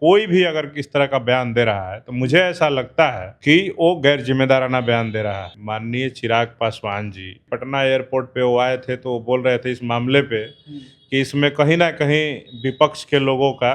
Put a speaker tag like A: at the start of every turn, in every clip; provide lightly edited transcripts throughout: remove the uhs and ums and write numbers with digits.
A: कोई भी अगर किस तरह का बयान दे रहा है तो मुझे ऐसा लगता है कि वो गैर जिम्मेदाराना बयान दे रहा है। माननीय चिराग पासवान जी पटना एयरपोर्ट पे वो आए थे तो वो बोल रहे थे इस मामले पे कि इसमें कहीं ना कहीं विपक्ष के लोगों का,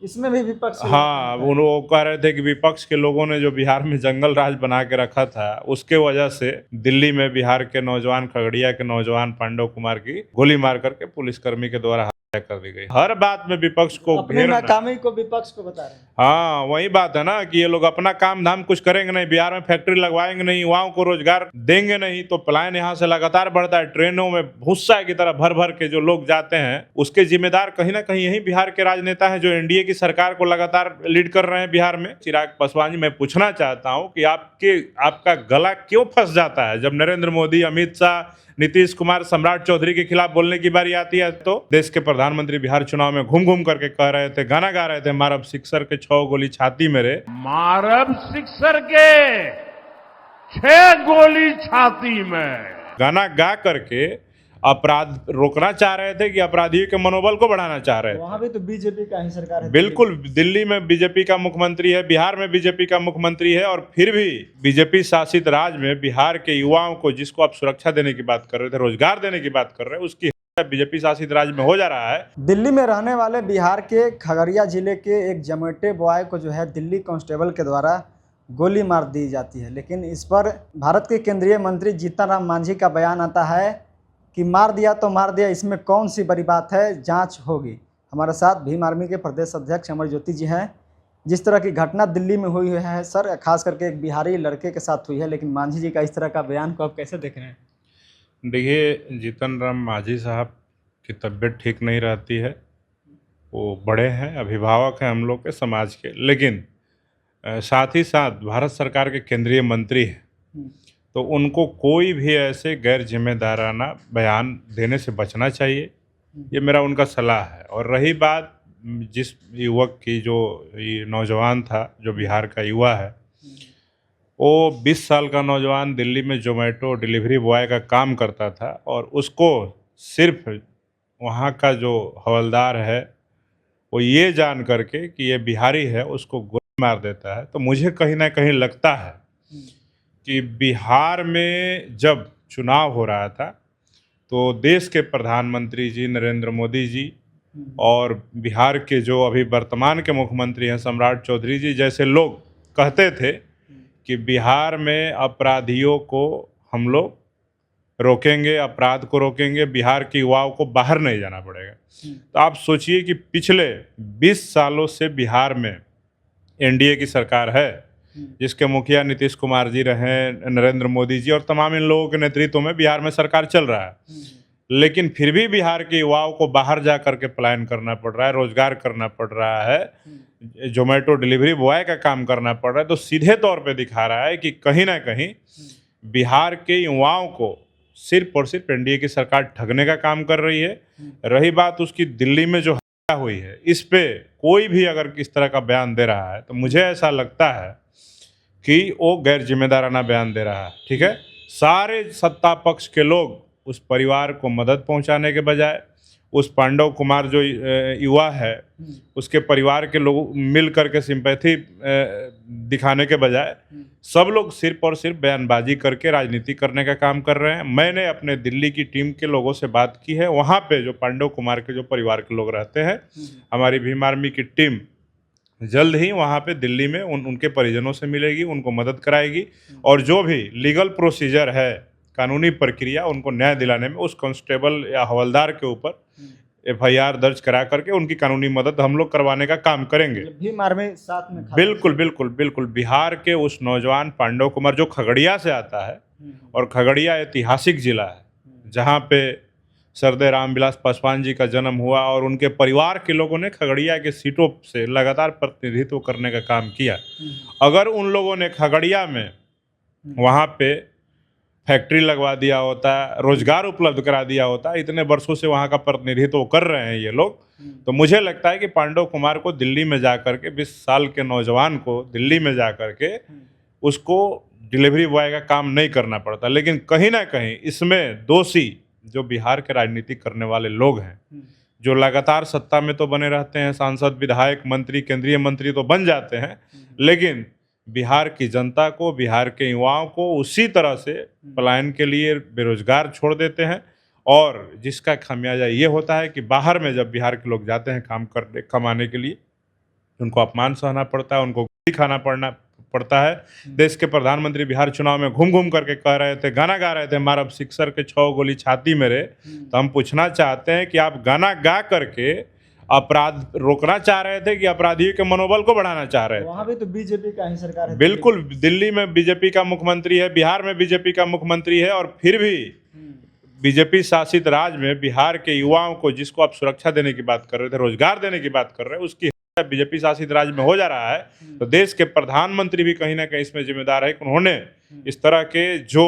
B: इसमें भी विपक्ष
A: हाँ, वो कह रहे थे कि विपक्ष के लोगों ने जो बिहार में जंगल राज बना के रखा था उसके वजह से दिल्ली में बिहार के नौजवान, खगड़िया के नौजवान पांडव कुमार की गोली मार करके पुलिसकर्मी के द्वारा हत्या कर दी गई। हर बात में विपक्ष को
B: अपने नाकामी को विपक्ष को बता रहे हैं।
A: हाँ, वही बात है ना कि ये लोग अपना काम धाम कुछ करेंगे नहीं, बिहार में फैक्ट्री लगवाएंगे नहीं, युवाओं को रोजगार देंगे नहीं, तो पलायन यहाँ से लगातार बढ़ता है। ट्रेनों में भूसा की तरह भर भर के जो लोग जाते हैं उसके जिम्मेदार कहीं ना कहीं यही बिहार के राजनेता हैं जो एनडीए की सरकार को लगातार लीड कर रहे हैं बिहार में। चिराग पासवान जी, मैं पूछना चाहता हूँ कि आपका गला क्यों फंस जाता है जब नरेंद्र मोदी, अमित शाह, नीतीश कुमार, सम्राट चौधरी के खिलाफ बोलने की बारी आती है? तो देश के प्रधानमंत्री बिहार चुनाव में घूम घूम करके कह रहे थे, गाना गा रहे थे, मारब सिक्सर के 6 गोली छाती मेरे,
C: मारब सिक्सर के 6 गोली छाती में,
A: गाना गा करके अपराध रोकना चाह रहे थे कि अपराधियों के मनोबल को बढ़ाना चाह रहे थे।
B: वहां भी तो बीजेपी का ही सरकार है।
A: बिल्कुल, दिल्ली में बीजेपी का मुख्यमंत्री है, बिहार में बीजेपी का मुख्यमंत्री है, और फिर भी बीजेपी शासित राज्य में बिहार के युवाओं को, जिसको आप सुरक्षा देने की बात कर रहे थे, रोजगार देने की बात कर रहे हैं, उसकी बीजेपी शासित राज्य में हो जा रहा है।
B: दिल्ली में रहने वाले बिहार के खगड़िया जिले के एक जमेटे बॉय को जो है दिल्ली कांस्टेबल के द्वारा गोली मार दी जाती है, लेकिन इस पर भारत के केंद्रीय मंत्री जीतन राम मांझी का बयान आता है कि मार दिया तो मार दिया, इसमें कौन सी बड़ी बात है, जांच होगी। हमारे साथ भीम आर्मी के प्रदेश अध्यक्ष अमर ज्योति जी हैं। जिस तरह की घटना दिल्ली में हुई है सर, खास करके एक बिहारी लड़के के साथ हुई है, लेकिन मांझी जी का इस तरह का बयान को आप कैसे देख रहे हैं?
A: देखिए, जीतन राम मांझी साहब की तबीयत ठीक नहीं रहती है, वो बड़े हैं, अभिभावक हैं हम लोग के समाज के, लेकिन साथ ही साथ भारत सरकार के केंद्रीय मंत्री हैं, तो उनको कोई भी ऐसे गैर जिम्मेदाराना बयान देने से बचना चाहिए, ये मेरा उनका सलाह है। और रही बात जिस युवक की, जो ये नौजवान था, जो बिहार का युवा है, वो 20 साल का नौजवान दिल्ली में जोमेटो डिलीवरी बॉय का काम करता था, और उसको सिर्फ वहाँ का जो हवलदार है वो ये जान करके कि ये बिहारी है उसको गोली मार देता है। तो मुझे कहीं ना कहीं लगता है कि बिहार में जब चुनाव हो रहा था तो देश के प्रधानमंत्री जी नरेंद्र मोदी जी और बिहार के जो अभी वर्तमान के मुख्यमंत्री हैं सम्राट चौधरी जी जैसे लोग कहते थे कि बिहार में अपराधियों को हम लोग रोकेंगे, अपराध को रोकेंगे, बिहार के युवाओं को बाहर नहीं जाना पड़ेगा। तो आप सोचिए कि पिछले 20 सालों से बिहार में एनडीए की सरकार है, जिसके मुखिया नीतीश कुमार जी रहे, नरेंद्र मोदी जी, और तमाम इन लोगों के नेतृत्व में बिहार में सरकार चल रहा है, लेकिन फिर भी बिहार के युवाओं को बाहर जा करके पलायन करना पड़ रहा है, रोजगार करना पड़ रहा है, जोमेटो डिलीवरी बॉय का काम करना पड़ रहा है। तो सीधे तौर पे दिखा रहा है कि कहीं ना कहीं बिहार के युवाओं को सिर्फ और सिर्फ एनडीए की सरकार ठगने का काम कर रही है। रही बात उसकी दिल्ली में जो हत्या हुई है, इस पे कोई भी अगर किस तरह का बयान दे रहा है तो मुझे ऐसा लगता है कि वो गैर जिम्मेदाराना बयान दे रहा है। ठीक है, सारे सत्ता पक्ष के लोग उस परिवार को मदद पहुंचाने के बजाय, उस पांडव कुमार जो युवा है उसके परिवार के लोग मिल करके सिंपैथी दिखाने के बजाय, सब लोग सिर्फ और सिर्फ बयानबाजी करके राजनीति करने का काम कर रहे हैं। मैंने अपने दिल्ली की टीम के लोगों से बात की है, वहाँ पे जो पांडव कुमार के जो परिवार के लोग रहते हैं, हमारी भीम आर्मी की टीम जल्द ही वहाँ पे दिल्ली में उनके परिजनों से मिलेगी, उनको मदद कराएगी, और जो भी लीगल प्रोसीजर है, कानूनी प्रक्रिया, उनको न्याय दिलाने में उस कांस्टेबल या हवलदार के ऊपर एफआईआर दर्ज करा करके उनकी कानूनी मदद हम लोग करवाने का काम करेंगे।
B: भीम आर्मी साथ में
A: बिल्कुल बिल्कुल बिल्कुल। बिहार के उस नौजवान पांडव कुमार जो खगड़िया से आता है, और खगड़िया ऐतिहासिक जिला है जहाँ पे सरदार रामविलास पासवान जी का जन्म हुआ, और उनके परिवार के लोगों ने खगड़िया के सीटों से लगातार प्रतिनिधित्व करने का काम किया। अगर उन लोगों ने खगड़िया में वहाँ पे फैक्ट्री लगवा दिया होता, रोजगार उपलब्ध करा दिया होता, इतने वर्षों से वहाँ का प्रतिनिधित्व कर रहे हैं ये लोग, तो मुझे लगता है कि पांडव कुमार को दिल्ली में जा करके, 20 साल के नौजवान को दिल्ली में जा करके उसको डिलीवरी बॉय का काम नहीं करना पड़ता। लेकिन कहीं ना कहीं इसमें दोषी जो बिहार के राजनीति करने वाले लोग हैं, जो लगातार सत्ता में तो बने रहते हैं, सांसद, विधायक, मंत्री, केंद्रीय मंत्री तो बन जाते हैं, लेकिन बिहार की जनता को, बिहार के युवाओं को उसी तरह से पलायन के लिए बेरोजगार छोड़ देते हैं। और जिसका खामियाजा ये होता है कि बाहर में जब बिहार के लोग जाते हैं काम करने कमाने के लिए, उनको अपमान सहना पड़ता है, उनको गोली खाना पड़ता है। देश के प्रधानमंत्री बिहार चुनाव में घूम घूम करके कह रहे थे, गाना गा रहे थे, मारब सिक्सर के 6 गोली छाती मेरे। तो हम पूछना चाहते हैं कि आप गाना गा करके अपराध रोकना चाह रहे थे कि अपराधियों के मनोबल को बढ़ाना चाह रहे थे?
B: वहाँ भी तो बीजेपी का ही सरकार है।
A: बिल्कुल, दिल्ली में बीजेपी का मुख्यमंत्री है, बिहार में बीजेपी का मुख्यमंत्री है, और फिर भी बीजेपी शासित राज्य में बिहार के युवाओं को, जिसको आप सुरक्षा देने की बात कर रहे थे, रोजगार देने की बात कर रहे हैं, उसकी बीजेपी शासित राज्य में हो जा रहा है। तो देश के प्रधानमंत्री भी कहीं ना कहीं इसमें जिम्मेदार है कि उन्होंने इस तरह के जो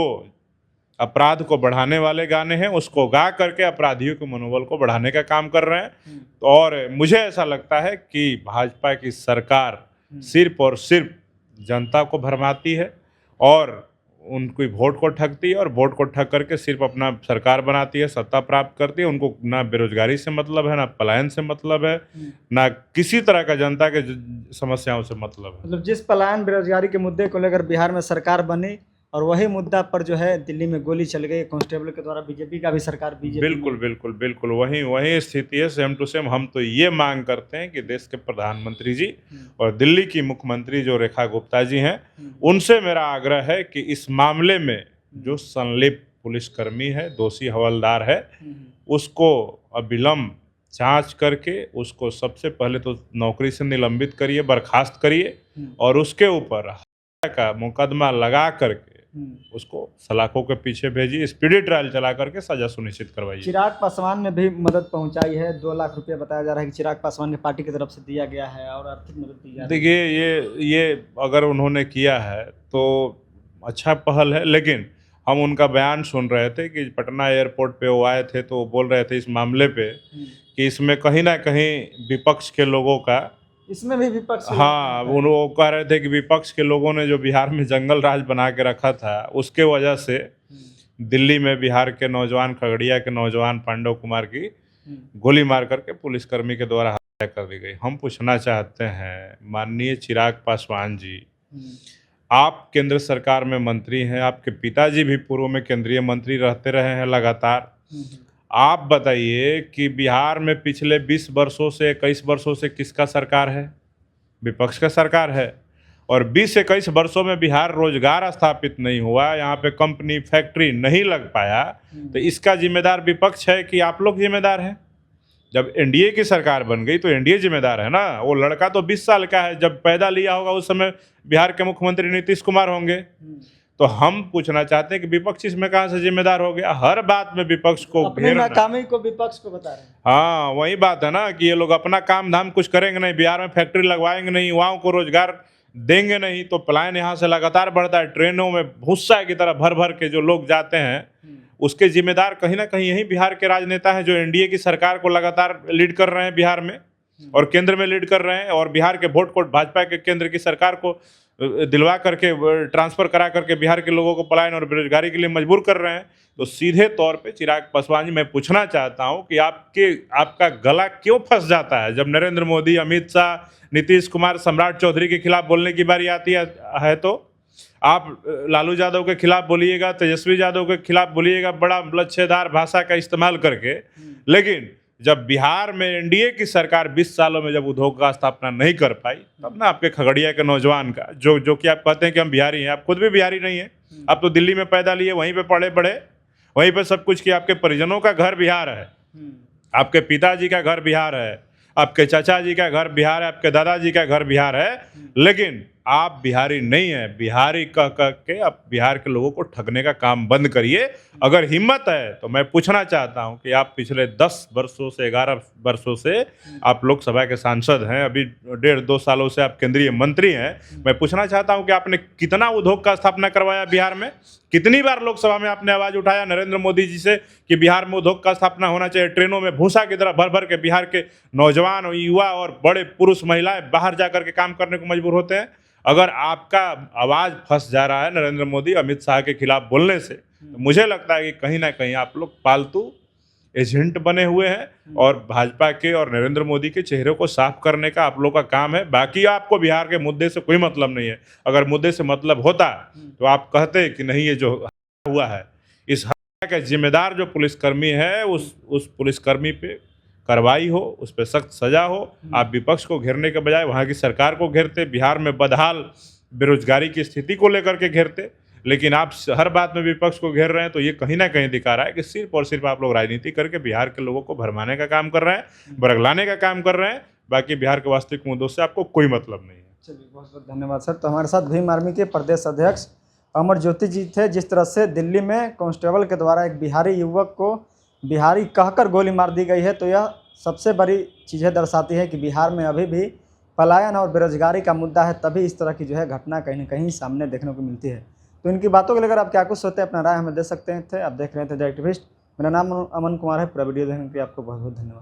A: अपराध को बढ़ाने वाले गाने हैं उसको गा करके अपराधियों के मनोबल को बढ़ाने का काम कर रहे हैं। और मुझे ऐसा लगता है कि भाजपा की सरकार सिर्फ और सिर्फ जनता को भरमाती है और उनकी वोट को ठगती है, और वोट को ठग करके सिर्फ अपना सरकार बनाती है, सत्ता प्राप्त करती है। उनको ना बेरोजगारी से मतलब है, ना पलायन से मतलब है, ना किसी तरह का जनता के समस्याओं से मतलब है।
B: मतलब जिस पलायन बेरोजगारी के मुद्दे को लेकर बिहार में सरकार बनी, और वही मुद्दा पर जो है दिल्ली में गोली चल गई कांस्टेबल के द्वारा, बीजेपी का भी सरकार
A: बिल्कुल बिल्कुल बिल्कुल वही स्थिति है, सेम टू सेम। हम तो ये मांग करते हैं कि देश के प्रधानमंत्री जी और दिल्ली की मुख्यमंत्री जो रेखा गुप्ता जी हैं, उनसे मेरा आग्रह है कि इस मामले में जो संलिप्त पुलिसकर्मी है, दोषी हवलदार है, उसको अविलंब जांच करके उसको सबसे पहले तो नौकरी से निलंबित करिए, बर्खास्त करिए, और उसके ऊपर हत्या का मुकदमा लगा करके उसको सलाखों के पीछे भेजिए, स्पीडी ट्रायल चला करके सजा सुनिश्चित करवाइए।
B: चिराग पासवान ने भी मदद पहुंचाई है, 2 लाख रुपया बताया जा रहा है कि चिराग पासवान की पार्टी की तरफ से दिया गया है और आर्थिक मदद दी जा रही है।
A: देखिए, ये अगर उन्होंने किया है तो अच्छा पहल है, लेकिन हम उनका बयान सुन रहे थे कि पटना एयरपोर्ट पे वो आए थे, तो वो बोल रहे थे इस मामले पे कि इसमें कहीं ना कहीं विपक्ष के लोगों का,
B: इसमें भी विपक्ष,
A: हाँ, वो कह रहे थे कि विपक्ष के लोगों ने जो बिहार में जंगल राज बना के रखा था, उसके वजह से दिल्ली में बिहार के नौजवान, खगड़िया के नौजवान पांडव कुमार की गोली मार करके पुलिसकर्मी के द्वारा हत्या कर दी गई। हम पूछना चाहते हैं माननीय चिराग पासवान जी, आप केंद्र सरकार में मंत्री हैं, आपके पिताजी भी पूर्व में केंद्रीय मंत्री रहते रहे हैं लगातार। आप बताइए कि बिहार में पिछले 20 वर्षों से, 21 वर्षों से किसका सरकार है? विपक्ष का सरकार है। और 20-21 वर्षों में बिहार रोजगार स्थापित नहीं हुआ, यहाँ पे कंपनी, फैक्ट्री नहीं लग पाया, तो इसका जिम्मेदार विपक्ष है कि आप लोग जिम्मेदार हैं? जब एनडीए की सरकार बन गई तो एनडीए जिम्मेदार है ना। वो लड़का तो 20 साल का है, जब पैदा लिया होगा उस समय बिहार के मुख्यमंत्री नीतीश कुमार होंगे। तो हम पूछना चाहते हैं कि विपक्ष इसमें कहाँ से जिम्मेदार हो गया? हर बात में विपक्ष को
B: अपनी नाकामी को विपक्ष को बता रहे हैं।
A: हाँ, वही बात है ना कि ये लोग अपना काम धाम कुछ करेंगे नहीं, बिहार में फैक्ट्री लगवाएंगे नहीं, युवाओं को रोजगार देंगे नहीं, तो पलायन यहाँ से लगातार बढ़ता है। ट्रेनों में भूसा की तरह भर भर के जो लोग जाते हैं, उसके जिम्मेदार कहीं ना कहीं यही बिहार के राजनेता हैं, जो एनडीए की सरकार को लगातार लीड कर रहे हैं बिहार में, और केंद्र में लीड कर रहे हैं, और बिहार के वोट को भाजपा के केंद्र की सरकार को दिलवा करके, ट्रांसफर करा करके बिहार के लोगों को पलायन और बेरोजगारी के लिए मजबूर कर रहे हैं। तो सीधे तौर पे चिराग पासवान जी, मैं पूछना चाहता हूं कि आपका गला क्यों फंस जाता है जब नरेंद्र मोदी, अमित शाह, नीतीश कुमार, सम्राट चौधरी के खिलाफ बोलने की बारी आती है तो आप लालू यादव के खिलाफ बोलिएगा, तेजस्वी यादव के खिलाफ बोलिएगा, बड़ा लच्छेदार भाषा का इस्तेमाल करके। लेकिन जब बिहार में एनडीए की सरकार 20 सालों में जब उद्योग का स्थापना नहीं कर पाई, तब ना आपके खगड़िया के नौजवान का, जो कि आप कहते हैं कि हम बिहारी हैं, आप खुद भी बिहारी नहीं हैं, आप तो दिल्ली में पैदा लिए, वहीं पे पढ़े बढ़े, वहीं पे सब कुछ किया। आपके परिजनों का घर बिहार है, आपके पिताजी का घर बिहार है, आपके चाचा जी का घर बिहार है, आपके दादाजी का घर बिहार है, लेकिन आप बिहारी नहीं है। बिहारी कह के आप बिहार के लोगों को ठगने का काम बंद करिए। अगर हिम्मत है तो मैं पूछना चाहता हूं कि आप पिछले 10 वर्षों से, 11 वर्षों से आप लोकसभा के सांसद हैं, अभी 1.5-2 सालों से आप केंद्रीय मंत्री हैं। मैं पूछना चाहता हूं कि आपने कितना उद्योग का स्थापना करवाया बिहार में? कितनी बार लोकसभा में आपने आवाज उठाया नरेंद्र मोदी जी से कि बिहार में उद्योग का स्थापना होना चाहिए? ट्रेनों में भूसा की तरह भर भर के बिहार के नौजवान, युवा और बड़े पुरुष, महिलाएं बाहर जा करके काम करने को मजबूर होते हैं। अगर आपका आवाज़ फंस जा रहा है नरेंद्र मोदी, अमित शाह के खिलाफ बोलने से, तो मुझे लगता है कि कहीं ना कहीं आप लोग पालतू एजेंट बने हुए हैं और भाजपा के और नरेंद्र मोदी के चेहरे को साफ करने का आप लोग का काम है। बाकी आपको बिहार के मुद्दे से कोई मतलब नहीं है। अगर मुद्दे से मतलब होता तो आप कहते कि नहीं, ये जो हुआ है, इस हत्या का जिम्मेदार जो पुलिसकर्मी है उस पुलिसकर्मी पे कार्रवाई हो, उस पर सख्त सजा हो। आप विपक्ष को घेरने के बजाय वहाँ की सरकार को घेरते, बिहार में बदहाल बेरोजगारी की स्थिति को लेकर के घेरते। लेकिन आप हर बात में विपक्ष को घेर रहे हैं, तो ये कहीं ना कहीं दिखा रहा है कि सिर्फ और सिर्फ आप लोग राजनीति करके बिहार के लोगों को भरमाने का काम कर रहे हैं, बरगलाने का काम कर रहे हैं। बाकी बिहार के वास्तविक मुद्दों से आपको कोई मतलब नहीं है।
B: चलिए, बहुत बहुत धन्यवाद सर। तो हमारे साथ भीम आर्मी के प्रदेश अध्यक्ष अमर ज्योति जी थे। जिस तरह से दिल्ली में कांस्टेबल के द्वारा एक बिहारी युवक को बिहारी कहकर गोली मार दी गई है, तो यह सबसे बड़ी चीज़ें दर्शाती है कि बिहार में अभी भी पलायन और बेरोजगारी का मुद्दा है, तभी इस तरह की जो है घटना कहीं ना कहीं सामने देखने को मिलती है। तो इनकी बातों को लेकर आप क्या कुछ सोचते हैं, अपना राय हमें दे सकते हैं। आप देख रहे थे द एक्टिविस्ट। मेरा नाम अमन कुमार है। पूरा वीडियो देखने के लिए आपको बहुत बहुत धन्यवाद।